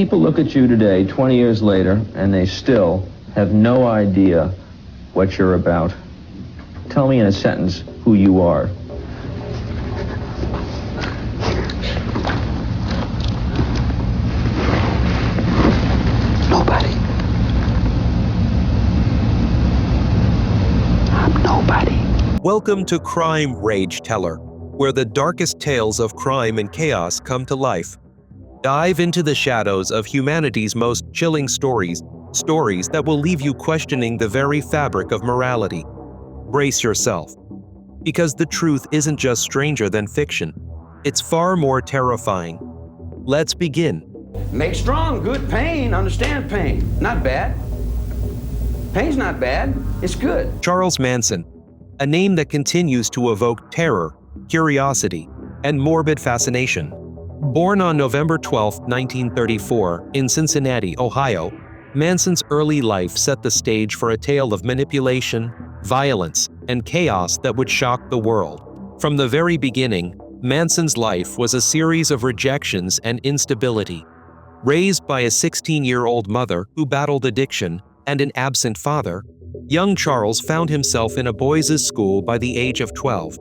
People look at you today, 20 years later, and they still have no idea what you're about. Tell me in a sentence who you are. Nobody. I'm nobody. Welcome to Crime Rage Teller, where the darkest tales of crime and chaos come to life. Dive into the shadows of humanity's most chilling stories that will leave you questioning the very fabric of morality. Brace yourself, because the truth isn't just stranger than fiction. It's far more terrifying. Let's begin. Make strong, good pain, understand pain. Not bad. Pain's not bad, it's good. Charles Manson, a name that continues to evoke terror, curiosity, and morbid fascination. Born on November 12, 1934, in Cincinnati, Ohio, Manson's early life set the stage for a tale of manipulation, violence, and chaos that would shock the world. From the very beginning, Manson's life was a series of rejections and instability. Raised by a 16-year-old mother who battled addiction and an absent father, young Charles found himself in a boys' school by the age of 12.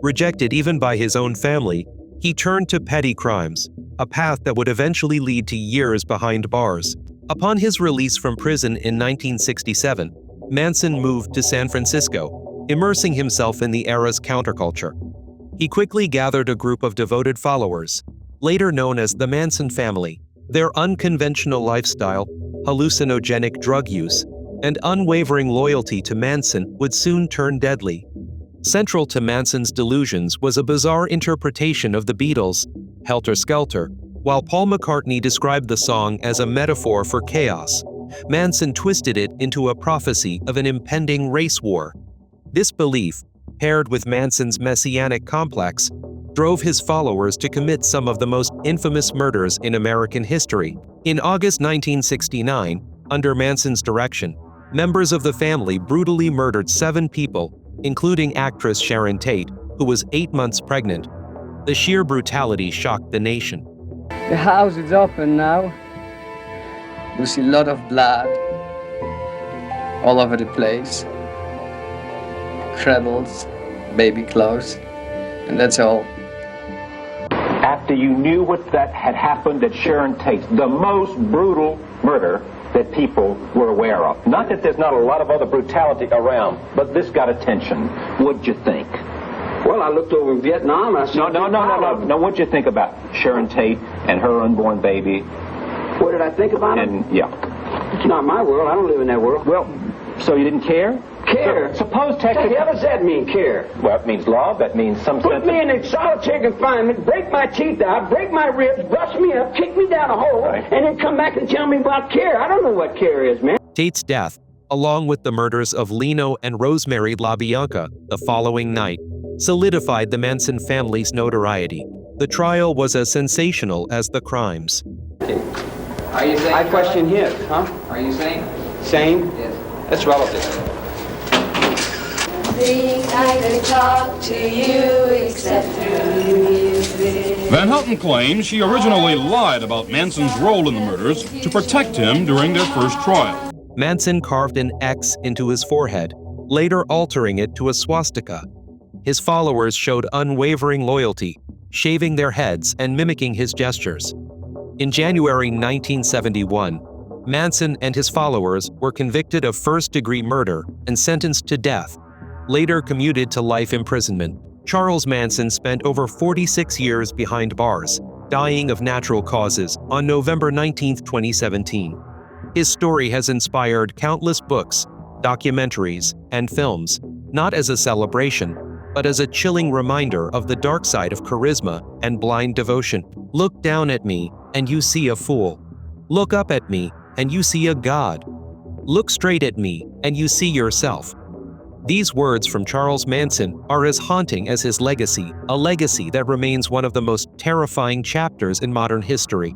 Rejected even by his own family, he turned to petty crimes, a path that would eventually lead to years behind bars. Upon his release from prison in 1967, Manson moved to San Francisco, immersing himself in the era's counterculture. He quickly gathered a group of devoted followers, later known as the Manson family. Their unconventional lifestyle, hallucinogenic drug use, and unwavering loyalty to Manson would soon turn deadly. Central to Manson's delusions was a bizarre interpretation of the Beatles' Helter Skelter. While Paul McCartney described the song as a metaphor for chaos, Manson twisted it into a prophecy of an impending race war. This belief, paired with Manson's messianic complex, drove his followers to commit some of the most infamous murders in American history. In August 1969, under Manson's direction, members of the family brutally murdered 7 people, including actress Sharon Tate, who was 8 months pregnant. The sheer brutality shocked the nation. The house is open now. We see a lot of blood all over the place. Cradles, baby clothes, and that's all. After you knew what that had happened at Sharon Tate, the most brutal murder that people were aware of. Not that there's not a lot of other brutality around, but this got attention. What'd you think? Well, I looked over in Vietnam and I said, No, what'd you think about Sharon Tate and her unborn baby? What did I think about it? Yeah. It's not my world. I don't live in that world. Well, so you didn't care? Care? Suppose What the hell does that mean, care? Well, it means love. That means some sense Put me in a solitary confinement, break my teeth out, break my ribs, brush me up, kick me down a hole, Right. and then come back and tell me about care. I don't know what care is, man. Tate's death, along with the murders of Leno and Rosemary LaBianca the following night, solidified the Manson family's notoriety. The trial was as sensational as the crimes. Are you saying? I question his, huh? Are you sane? Same? Yes. That's relative. Think I could talk to you except through music. Van Houten claims she originally lied about Manson's role in the murders to protect him during their first trial. Manson carved an X into his forehead, later altering it to a swastika. His followers showed unwavering loyalty, shaving their heads and mimicking his gestures. In January 1971, Manson and his followers were convicted of first-degree murder and sentenced to death, later commuted to life imprisonment. Charles Manson spent over 46 years behind bars, dying of natural causes on November 19, 2017. His story has inspired countless books, documentaries, and films, not as a celebration, but as a chilling reminder of the dark side of charisma and blind devotion. Look down at me, and you see a fool. Look up at me, and you see a god. Look straight at me, and you see yourself. These words from Charles Manson are as haunting as his legacy, a legacy that remains one of the most terrifying chapters in modern history.